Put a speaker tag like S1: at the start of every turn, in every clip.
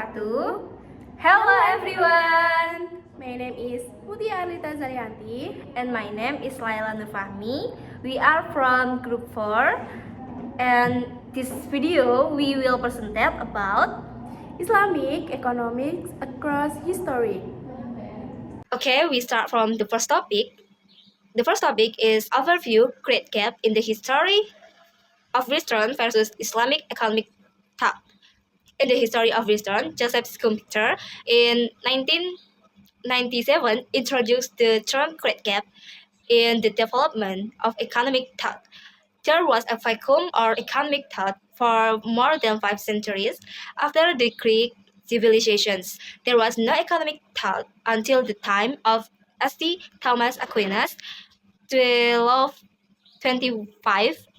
S1: wabarakatuh. Hello everyone. My name is Mutia Arita Zaryanti and my name is Laila Nufahmi. We are from group 4 and this video we will present about Islamic economics across history. Okay, we start from the first topic. The first topic is overview great gap in the history of Western versus Islamic economic thought. In the history of Western, Joseph Schumpeter in 1997 introduced the term great gap in the development of economic thought. There was a vacuum or economic thought for more than 5 centuries. After the Greek civilizations, there was no economic thought until the time of S.E. Thomas Aquinas, 1225.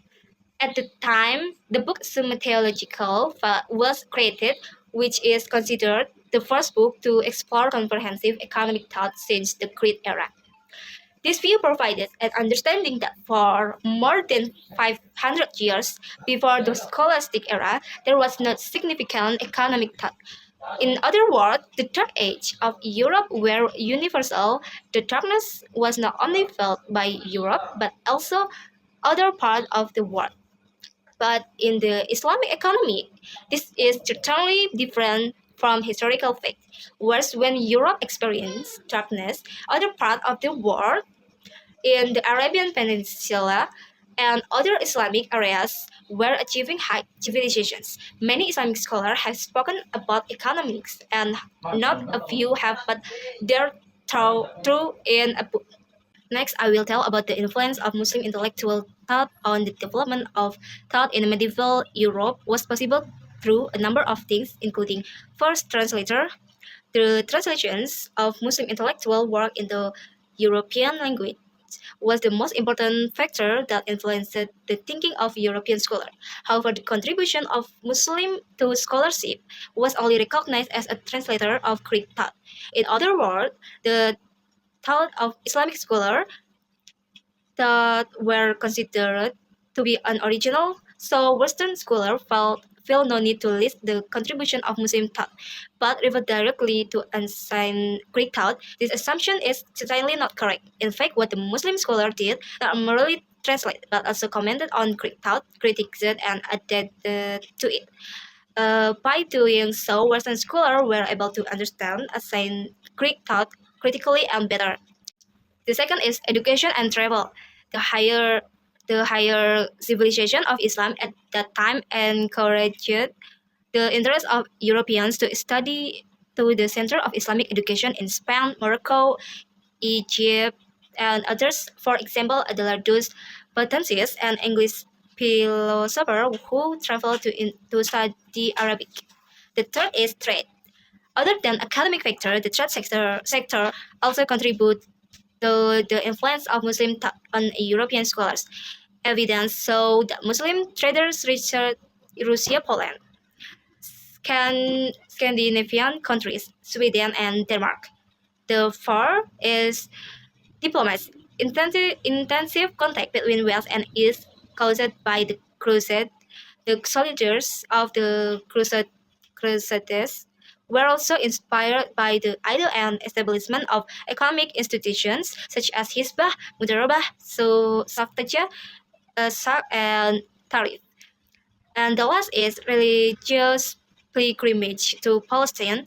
S1: At the time, the book Summa Theological was created, which is considered the first book to explore comprehensive economic thought since the Greek era. This view provided an understanding that for more than 500 years before the scholastic era, there was no significant economic thought. In other words, the Dark Age of Europe were universal. The darkness was not only felt by Europe, but also other parts of the world. But in the Islamic economy, this is totally different from historical fact. Whereas when Europe experienced darkness, other parts of the world in the Arabian Peninsula and other Islamic areas were achieving high civilizations. Many Islamic scholars have spoken about economics, and not a few have put their through in a book. Next, I will tell about the influence of Muslim intellectual thought on the development of thought in medieval Europe was possible through a number of things, including first translator. The translations of Muslim intellectual work into European language was the most important factor that influenced the thinking of European scholars. However, the contribution of Muslim to scholarship was only recognized as a translator of Greek thought. In other words, the thought of Islamic scholars that were considered to be unoriginal, so Western scholars feel no need to list the contribution of Muslim thought, but refer directly to ancient Greek thought. This assumption is certainly not correct. In fact, what the Muslim scholar did not merely translate, but also commented on Greek thought, critiqued it, and added to it. By doing so, Western scholars were able to understand ancient Greek thought critically and better. The second is education and travel. The higher civilization of Islam at that time encouraged the interest of Europeans to study to the center of Islamic education in Spain, Morocco, Egypt, and others. For example, Adelardus Platensis, an English philosopher who traveled to study Arabic. The third is trade. Other than academic factor, the trade sector also contribute to the influence of Muslim thought on European scholars. Evidence show that Muslim traders reached Russia, Poland, Scandinavian countries, Sweden, and Denmark. The fourth is diplomacy. Intensive contact between West and East caused by the Crusade. The soldiers of the Crusades were also inspired by the ideal and establishment of economic institutions such as Hisbah, Mudarabah, Saftaja, Sak, and Tarif. And the last is religious pilgrimage to Palestine.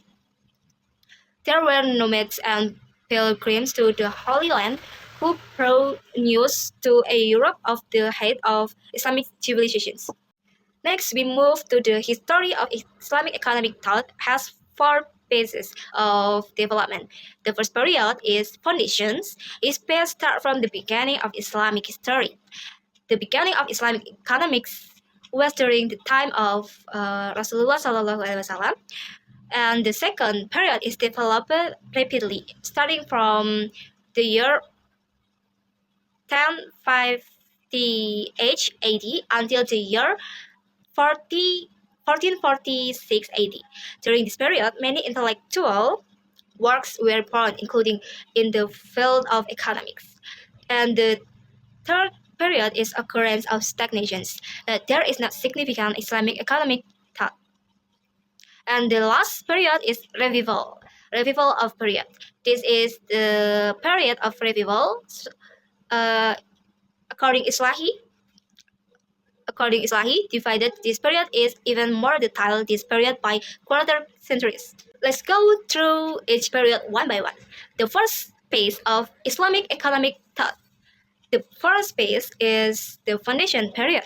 S1: There were nomads and pilgrims to the Holy Land who brought news to a Europe of the height of Islamic civilizations. Next, we move to the history of Islamic economic thought has 4 phases of development. The first period is foundations. It starts from the beginning of Islamic history. The beginning of Islamic economics was during the time of Rasulullah SAW. And the second period is developed rapidly, starting from the year 1050 AD until the year 1446 AD. During this period, many intellectual works were born, including in the field of economics. And the third period is occurrence of stagnations. There is not significant Islamic economic thought. And the last period is revival. Revival of period. This is the period of revival. Uh, according Islahi, divided this period is even more detailed this period by quarter centuries. Let's go through each period one by one. The first phase of Islamic economic thought. The first phase is the foundation period.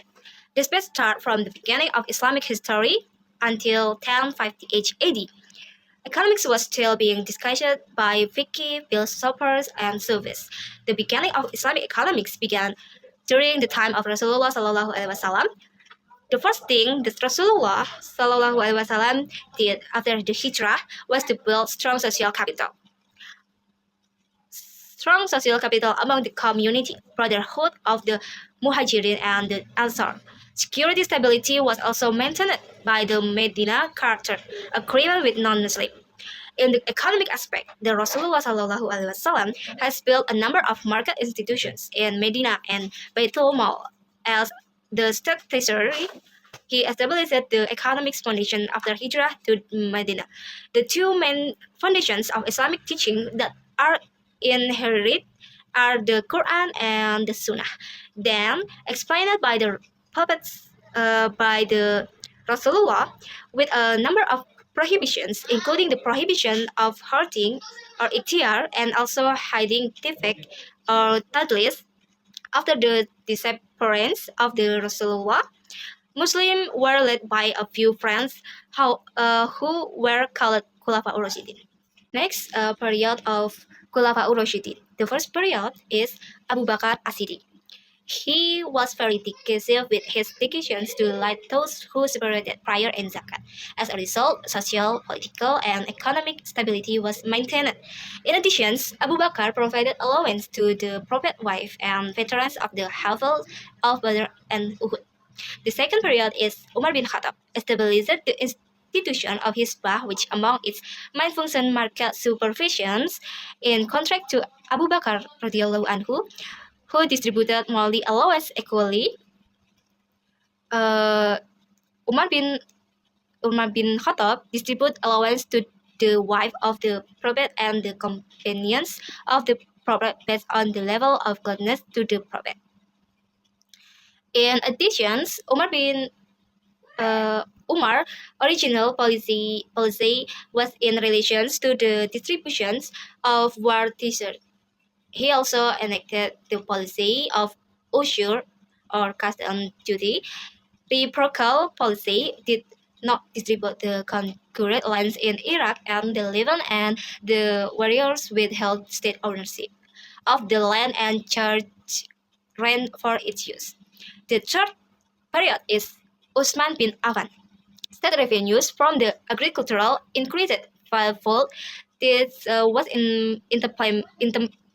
S1: This phase starts from the beginning of Islamic history until 1058 AD. Economics was still being discussed by fiqh, philosophers, and Sufis. The beginning of Islamic economics began during the time of Rasulullah Sallallahu Alaihi Wasallam. The first thing that Rasulullah Sallallahu Alaihi Wasallam did after the hijrah was to build strong social capital. Strong social capital among the community, brotherhood of the Muhajirin and the Ansar. Security stability was also maintained by the Medina Charter, agreement with non-Muslim. In the economic aspect, the Rasulullah Sallallahu Alaihi Wasallam has built a number of market institutions in Medina and Baitul Mal. As the state treasury, he established the economic foundation after hijrah to Medina. The two main foundations of Islamic teaching that are inherited are the Quran and the Sunnah. Then explained by the prophets, by the Rasulullah, with a number of prohibitions, including the prohibition of hurting or ikhtiar and also hiding defect or tadlis. After the disappearance of the Rasulullah, Muslims were led by a few friends who were called Khulafa Rashidin. Next, period of Khulafa Rashidin. The first period is Abu Bakr as-Siddiq. He was very decisive with his decisions to lead those who separated prayer and zakat. As a result, social, political, and economic stability was maintained. In addition, Abu Bakr provided allowance to the Prophet wife and veterans of the Hafal of Badr and Uhud. The second period is Umar bin Khattab established the institution of Hisbah, which among its main functions market supervisions, in contrast to Abu Bakr radhiyallahu anhu, who distributed monthly allowance equally. Uh, Umar bin Khattab distributed allowance to the wife of the Prophet and the companions of the Prophet based on the level of closeness to the Prophet. In addition, Umar original policy was in relation to the distributions of war t-shirts. He also enacted the policy of ushur or custom duty. The Procol policy did not distribute the conquered lands in Iraq and the Levant, and the warriors withheld state ownership of the land and charged rent for its use. The third period is Uthman bin Affan. State revenues from the agricultural increased fivefold. This was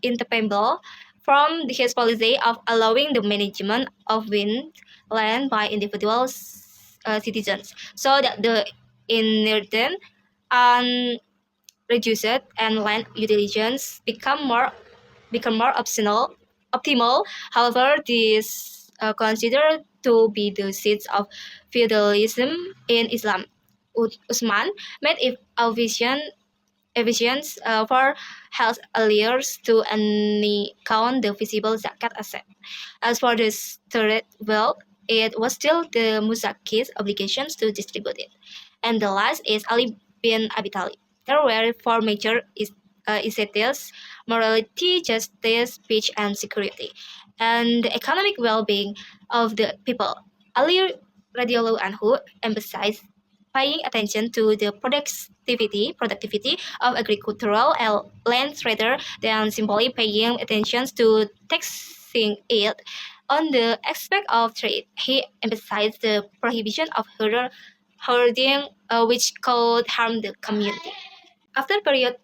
S1: independable from his policy of allowing the management of wind land by individual citizens, so that the inheritance and reduced and land utilizations become more optimal. However, this considered to be the seeds of feudalism in Islam. Usman made efficient for health alliers to count the visible zakat asset. As for the third wealth, it was still the Muzakki's obligations to distribute it. And the last is Ali bin Abi Talib. There were four major essentials: morality, justice, peace, and security, and the economic well-being of the people. Ali radiallahu anhu emphasized paying attention to the productivity of agricultural land rather than simply paying attention to taxing it. On the aspect of trade, he emphasized the prohibition of hoarding, which could harm the community. After period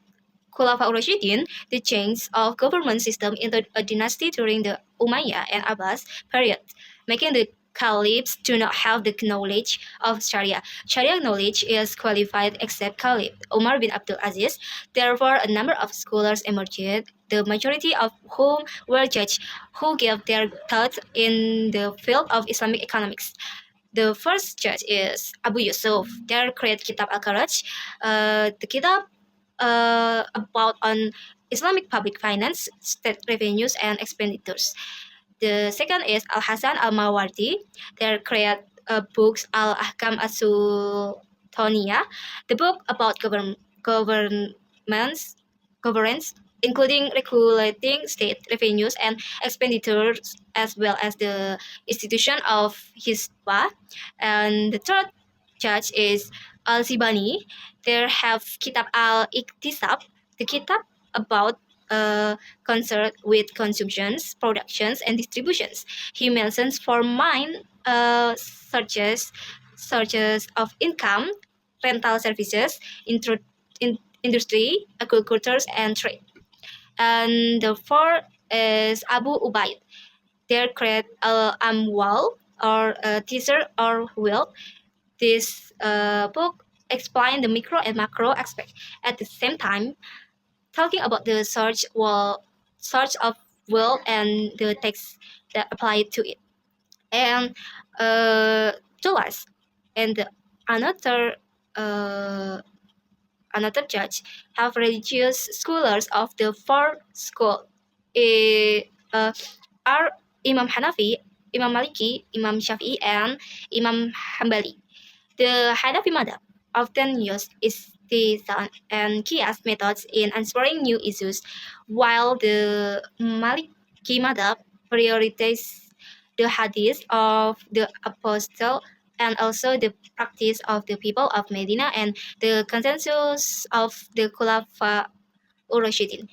S1: Khulafa Rashidin, the change of government system into a dynasty during the Umayyad and Abbas period, making the caliphs do not have the knowledge of Sharia. Sharia knowledge is qualified except Caliph Umar bin Abdul Aziz. Therefore, a number of scholars emerged, the majority of whom were judges who gave their thoughts in the field of Islamic economics. The first judge is Abu Yusuf. They create Kitab Al-Kharaj, the kitab about on Islamic public finance, state revenues, and expenditures. The second is Al Hasan Al Mawardi. They create books Al Ahkam As-Sultaniyah, the book about governments, governance, including regulating state revenues and expenditures, as well as the institution of Hisbah. And the third judge is Al Zibani. They have Kitab Al Iktisab, the kitab about concerned with consumptions, productions, and distributions. He mentions four main sources of income: rental services, industry, agriculture, and trade. And the fourth is Abu Ubaid. They create Amwal, or teaser or will. This book explains the micro and macro aspect at the same time, talking about the search of will and the text that apply to it. And the last and another uh, another judge have religious scholars of the four school uh, are Imam Hanafi, Imam Maliki, Imam Shafi'i, and Imam Hambali. The Hanafi madhab often used istithna and qiyas methods in answering new issues, while the Maliki madhab prioritizes the hadith of the apostle and also the practice of the people of Medina and the consensus of the Khulafa ur-Rashidin.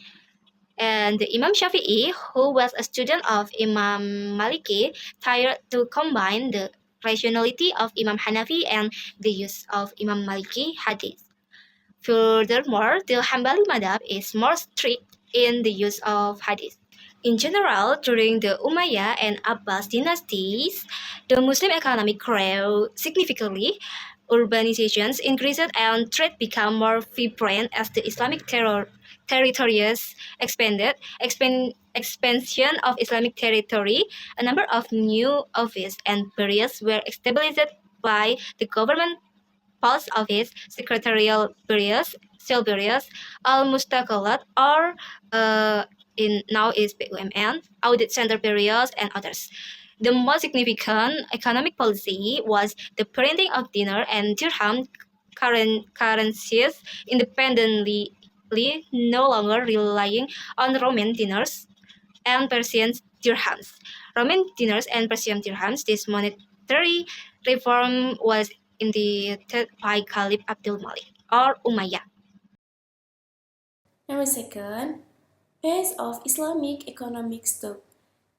S1: And the Imam Shafi'i, who was a student of Imam Maliki, tried to combine the rationality of Imam Hanafi and the use of Imam Maliki hadith. Furthermore, the Hanbali madhab is more strict in the use of hadith. In general, during the Umayyad and Abbas dynasties, the Muslim economy grew significantly. Urbanizations increased and trade became more vibrant as the Islamic territories expanded. Expansion of Islamic territory, a number of new offices and barriers were established by the government: post office, secretarial barriers, cell barriers, al-mustaqalat, or in now is BUMN, audit center barriers, and others. The most significant economic policy was the printing of dinar and dirham currencies independently, no longer relying on Roman dinars and Persian dirhams. Roman dinars and Persian dirhams, this monetary reform was initiated by Caliph Abdul Malik or Umayyad.
S2: Number second, phase of Islamic economic growth.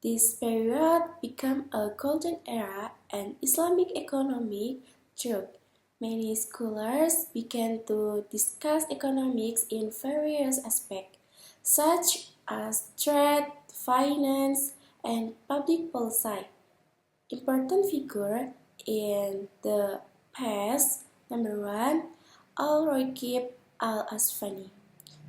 S2: This period became a golden era and Islamic economic growth. Many scholars began to discuss economics in various aspects, such as trade, finance, and public policy. Important figure in the past: number one, Al-Raqib al-Asfani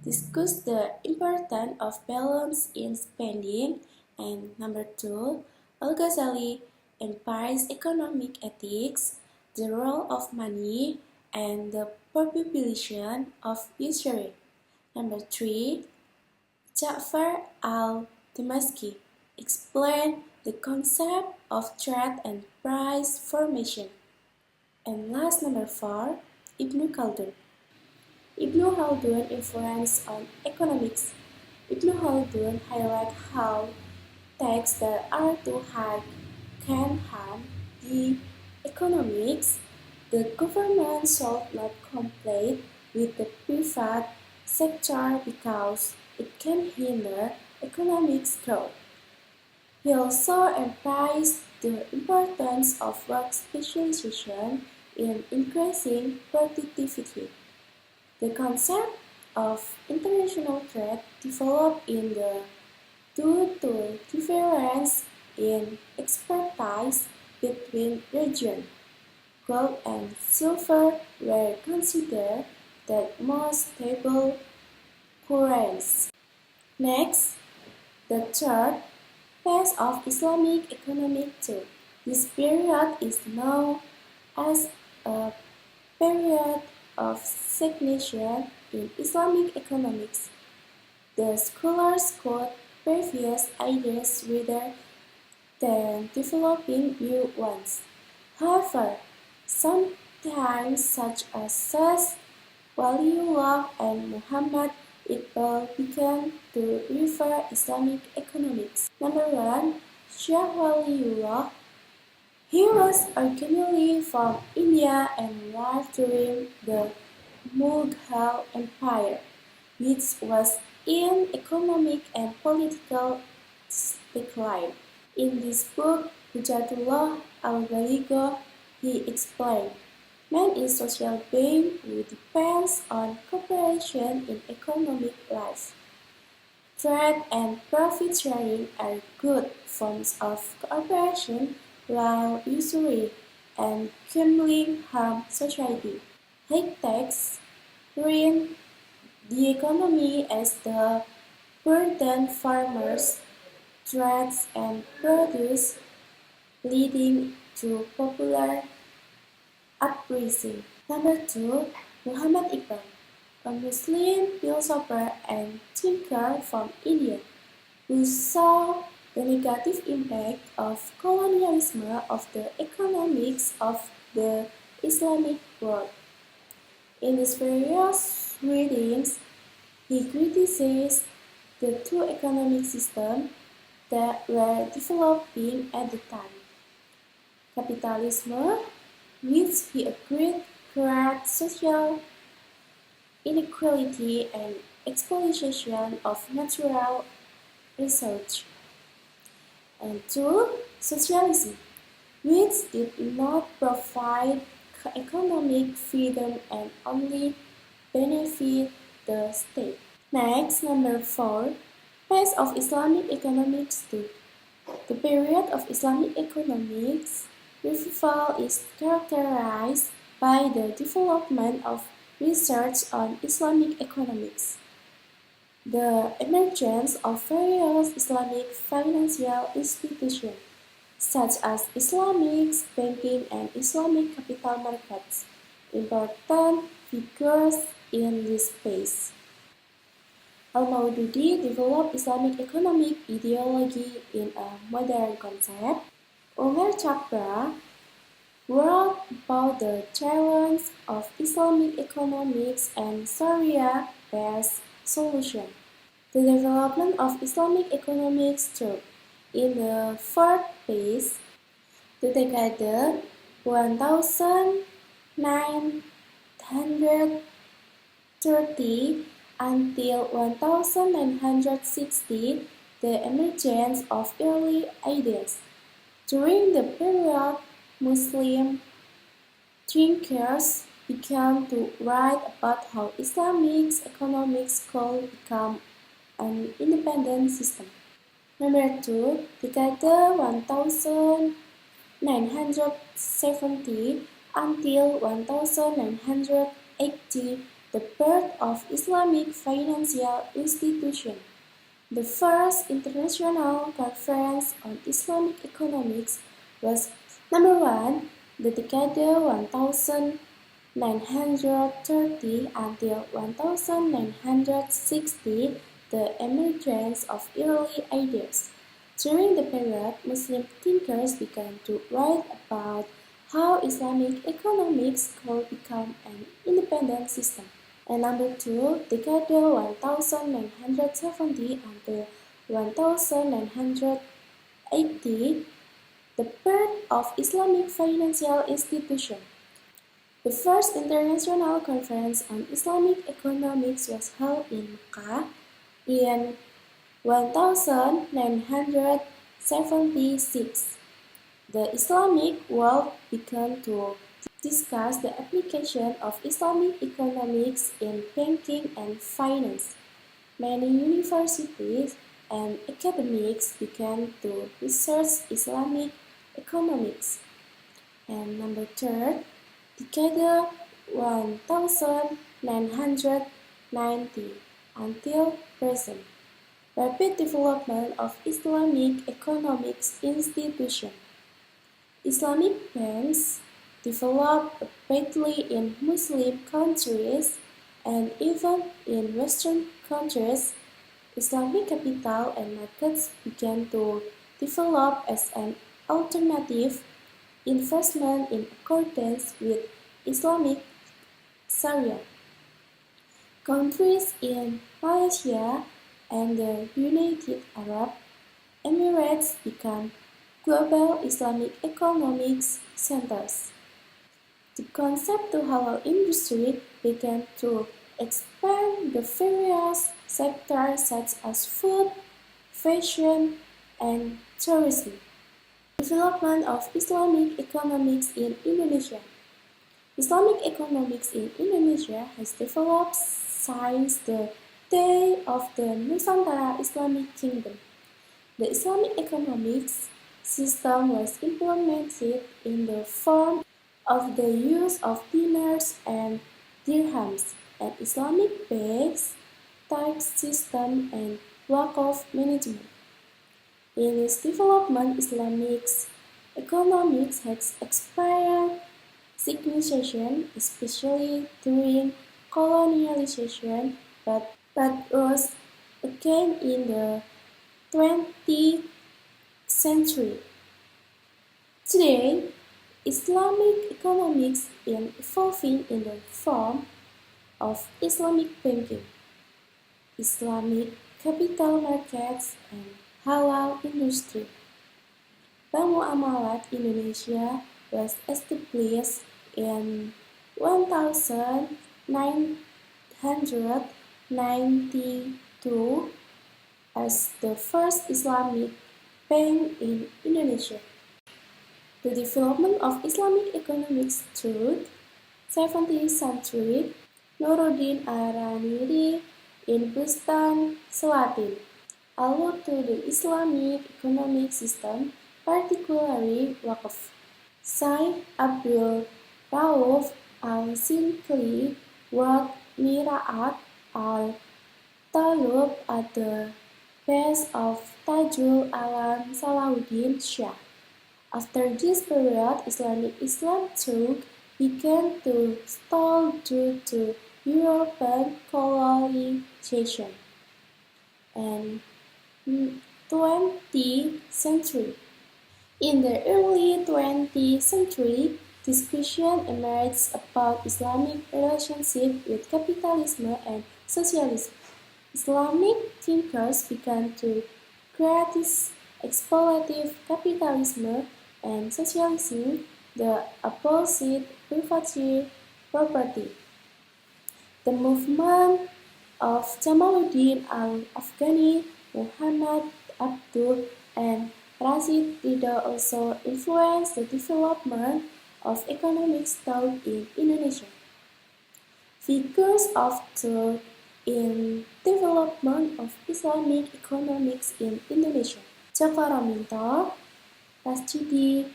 S2: discuss the importance of balance in spending, and number two, Al-Ghazali emphasized economic ethics, the role of money, and the prohibition of usury. Number three, Ja'far al-Damascus explained the concept of trade and price formation. And last, number four, Ibn Khaldun. Ibn Khaldun influence on economics. Ibn Khaldun highlight how taxes that are too high can harm the economics. The government should not compete with the private sector because it can hinder economic growth. He also emphasized the importance of work specialization in increasing productivity. The concept of international trade developed in the due to difference in expertise between regions. Gold and silver were considered the most stable currencies. Next, the third phase of Islamic economic growth. This period is known as a period of stagnation in Islamic economics. The scholars quote previous ideas rather than developing new ones. However, sometimes such as Waliullah and Muhammad Iqbal began to refer Islamic economics. Number 1. Shah Waliullah. He was originally from India and lived during the Mughal Empire, which was in economic and political decline. In this book, Hujatullah al-Baligha, he explained, man is a social being who depends on cooperation in economic life. Trade and profit sharing are good forms of cooperation, while usury and gambling harm society. High tax ruin the economy as the burden farmers, trades and produce, leading to popular uprising. Number 2. Muhammad Iqbal, a Muslim philosopher and thinker from India, who saw the negative impact of colonialism of the economics of the Islamic world. In his various readings, he criticized the two economic systems that were developing at the time. Capitalism, which he agreed created social inequality and exploitation of natural resources, and 2. Socialism, which did not provide economic freedom and only benefit the state. Next, number 4. Phase of Islamic economics 2. The period of Islamic economics revival is characterized by the development of research on Islamic economics, the emergence of various Islamic financial institutions, such as Islamic banking and Islamic capital markets, important figures in this space. Al-Maududi developed Islamic economic ideology in a modern concept. Umar Chakra wrote about the challenge of Islamic economics and Sharia-based solutions. The development of Islamic economics took, in the fourth phase, the decade 1930 until 1960, the emergence of early ideas. During the period, Muslim thinkers began to write about how Islamic economics could become an independent system. Number 2, decade 1970 until 1980, the birth of Islamic financial institutions. The first international conference on Islamic economics was number 1, the decade 1930 until 1960, the emergence of early ideas. During the period, Muslim thinkers began to write about how Islamic economics could become an independent system. And number 2, decade 1970 until 1980, the birth of Islamic financial institutions. The first international conference on Islamic economics was held in Mecca in 1976. The Islamic world began to discuss the application of Islamic economics in banking and finance. Many universities and academics began to research Islamic economics. And number 3, decade 1990 until present. Rapid development of Islamic economics institutions. Islamic banks developed rapidly in Muslim countries and even in Western countries. Islamic capital and markets began to develop as an alternative investment in accordance with Islamic Sharia. Countries in Malaysia and the United Arab Emirates became global Islamic economic centers. The concept of halal industry began to expand the various sectors such as food, fashion, and tourism. Development of Islamic economics in Indonesia. Islamic economics in Indonesia has developed since the day of the Nusantara Islamic Kingdom. The Islamic economics system was implemented in the form of the use of dinars and dirhams, an Islamic-based tax system and Waqf management. In its development, Islamic economics has experienced signification, especially during colonialization, but rose again in the 20th century. Today, Islamic economics is evolving in the form of Islamic banking, Islamic capital markets, and halal industry. Bank Muamalat Indonesia was established in 1992 as the first Islamic bank in Indonesia. The development of Islamic economics through 17th century, Nuruddin Araniri in Bustan, Selatin, alluded to the Islamic economic system, particularly Waqf. Syekh Abdul Rauf al-Sinkli wrote Mira'at al-Talub at the base of Tajul Alam Salahuddin Shah. After this period, Islam thought began to stall due to European colonization and 20th century. In the early 20th century, discussion emerged about Islamic relationship with capitalism and socialism. Islamic thinkers began to criticize exploitative capitalism and socialism, the opposite private property. The movement of Jamaluddin al-Afghani, Muhammad Abduh, and Rashid Ridha also influenced the development of economic thought in Indonesia. Figures of thought in development of Islamic economics in Indonesia. Joko Raminto, Rasjidi,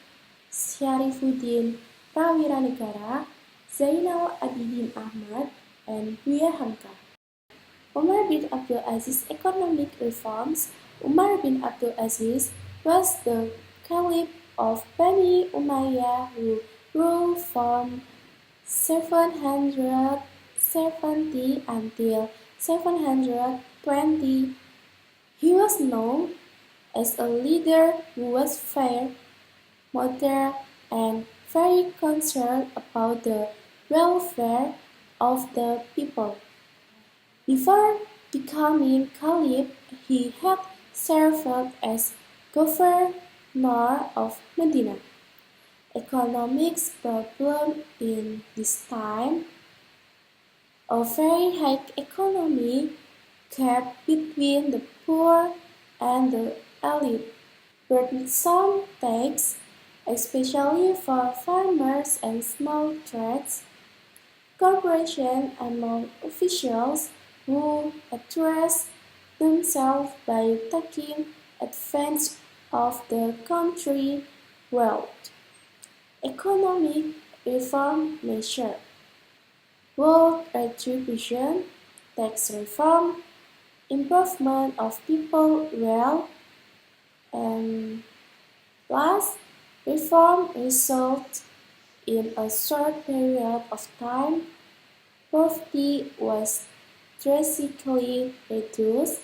S2: Syarifuddin Prawiranegara, Zainal Abidin Ahmad, and Buya Hamka. Umar bin Abdul Aziz economic reforms. Umar bin Abdul Aziz was the caliph of Bani Umayyah who ruled from 770 until 720. He was known as a leader who was fair, moderate, and very concerned about the welfare of the people. Before becoming caliph, he had served as governor of Medina. Economic problem in this time, a very high economy gap between the poor and the elite, burdensome tax, especially for farmers and small trades, cooperation among officials who address themselves by taking advantage of the country wealth. Economic reform measure, world retribution, tax reform, improvement of people wealth, and last, Reform resulted in a short period of time. Poverty was drastically reduced.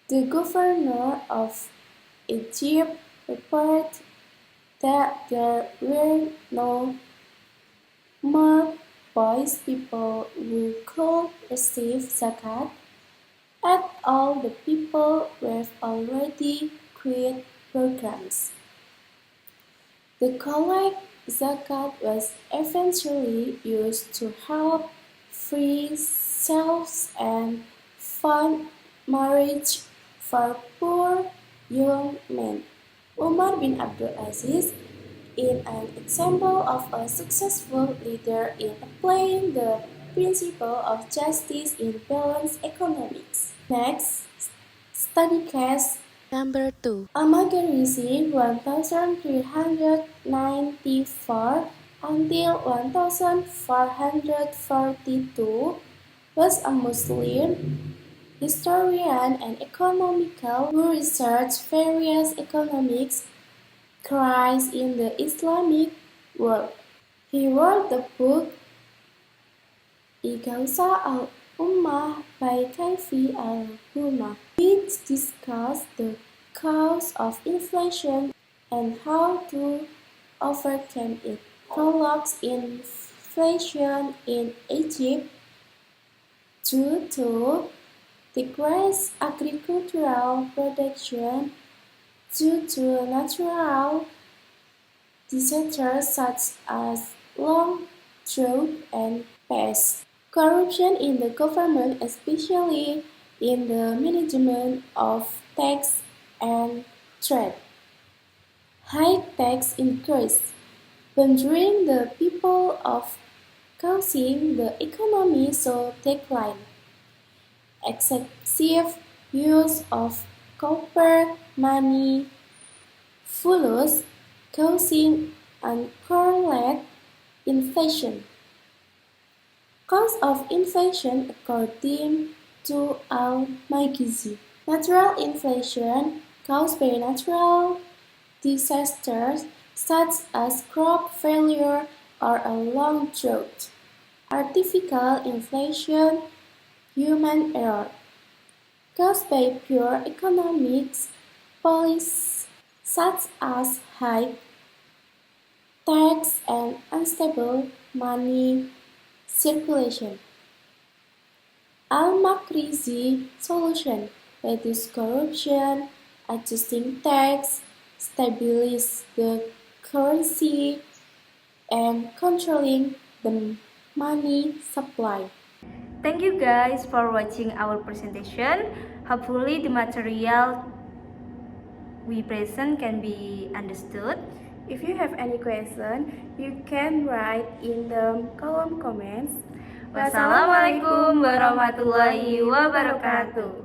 S2: The governor of Egypt reported that there were no more poor people who could receive zakat, and all the people were already quit programs. The collect zakat was eventually used to help free slaves and fund marriage for poor young men. Umar bin Abdul Aziz is an example of a successful leader in applying the principle of justice in balanced economics. Next, study case number 2. Ahmad 1394 until 1442 was a Muslim historian and economical who researched various economics crises in the Islamic world. He wrote the book Igausa al-Ummah by Kaifi al-Hummah, which discussed the cause of inflation and how to overcome it. Prologues inflation in Egypt due to decreased agricultural production due to natural disasters such as long drought and pests. Corruption in the government, especially in the management of tax and trade. High tax increase, plundering the people of causing the economy to decline. Excessive use of copper money, fulus, causing uncorrelated inflation. Cause of inflation according to Al-Maghizi. Natural inflation caused by natural disasters such as crop failure or a long drought. Artificial inflation, human error, caused by pure economics policies such as high tax and unstable money circulation. Al-Makrizi solution: reduce corruption, adjusting tax, stabilize the currency, and controlling the money supply.
S1: Thank you guys for watching our presentation. Hopefully the material we present can be understood.
S2: If you have any question, you can write in the column comments.
S1: Wassalamualaikum warahmatullahi wabarakatuh.